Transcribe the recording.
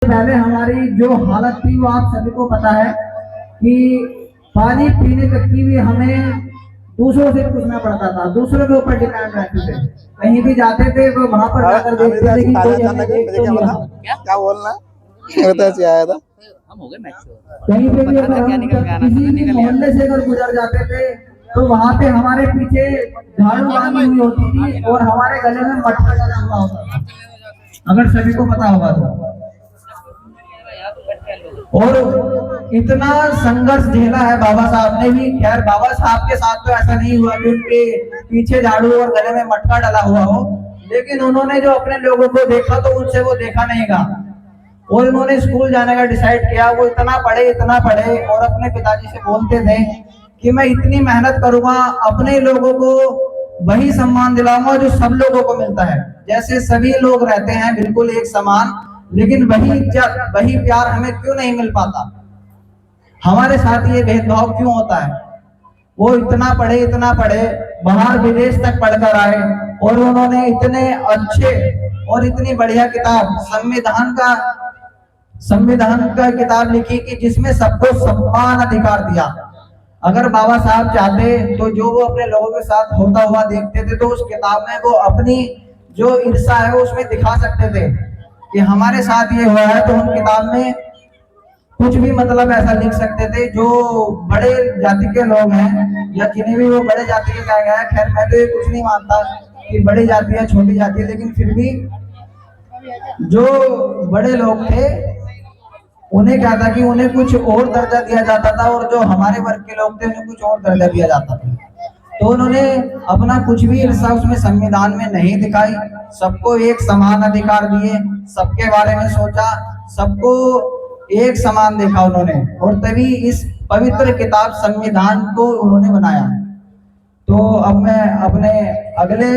पहले हमारी जो हालत थी वो आप सभी को पता है कि पानी पीने तक की भी हमें दूसरों से पूछना पड़ता था, दूसरों के ऊपर डिपेंड रहते थे। कहीं भी जाते थे वो वहां पर जाकर देखते थे कि कोई हमें देख तो नहीं रहा। क्या बोलना आया था। हम हो गए मैच्योर। कहीं पे भी अगर हम किसी भी मोहल्ले से अगर गुजर जाते थे तो वहां पे हमारे पीछे झाड़ू बांधी हुई होती थी और हमारे गले में मटका डाला हुआ होता था, अगर सभी को पता होगा तो। और इतना संघर्ष झेला है बाबा साहब ने भी। खैर बाबा साहब के साथ तो ऐसा नहीं हुआ कि उनके पीछे झाड़ू और गले में मटका डाला हुआ हो, लेकिन उन्होंने जो अपने लोगों को देखा तो उनसे वो देखा नहीं गा, और उन्होंने स्कूल जाने का डिसाइड किया। वो इतना पढ़े और अपने पिताजी से बोलते थे कि मैं इतनी मेहनत करूंगा, अपने लोगों को वही सम्मान दिलाऊंगा जो सब लोगों को मिलता है। जैसे सभी लोग रहते हैं बिल्कुल एक समान, लेकिन वही इज्जत वही प्यार हमें क्यों नहीं मिल पाता, हमारे साथ ये भेदभाव क्यों होता है। वो इतना पढ़े बाहर विदेश तक पढ़कर आए और उन्होंने इतने अच्छे और इतनी बढ़िया किताब संविधान का किताब लिखी कि जिसमें सबको समान अधिकार दिया। अगर बाबा साहब चाहते तो जो वो अपने लोगों के साथ होता हुआ देखते थे तो उस किताब में वो अपनी जो ईर्ष्या है वो उसमें दिखा सकते थे कि हमारे साथ ये हुआ है। तो हम किताब में कुछ भी मतलब ऐसा लिख सकते थे। जो बड़े जाति के लोग हैं या जिन्हें भी वो बड़े जाति के कहा गया है, खैर मैं तो ये कुछ नहीं मानता कि बड़ी जाति है छोटी जाति है, लेकिन फिर भी जो बड़े लोग थे उन्हें क्या था कि उन्हें कुछ और दर्जा दिया जाता था और जो हमारे वर्ग के लोग थे उन्हें कुछ और दर्जा दिया जाता था। तो उन्होंने अपना कुछ भी हिस्सा उसमें संविधान में नहीं दिखाई, सबको एक समान अधिकार दिए, सबके बारे में सोचा, सबको एक समान देखा उन्होंने, और तभी इस पवित्र किताब संविधान को उन्होंने बनाया। तो अब मैं अपने अगले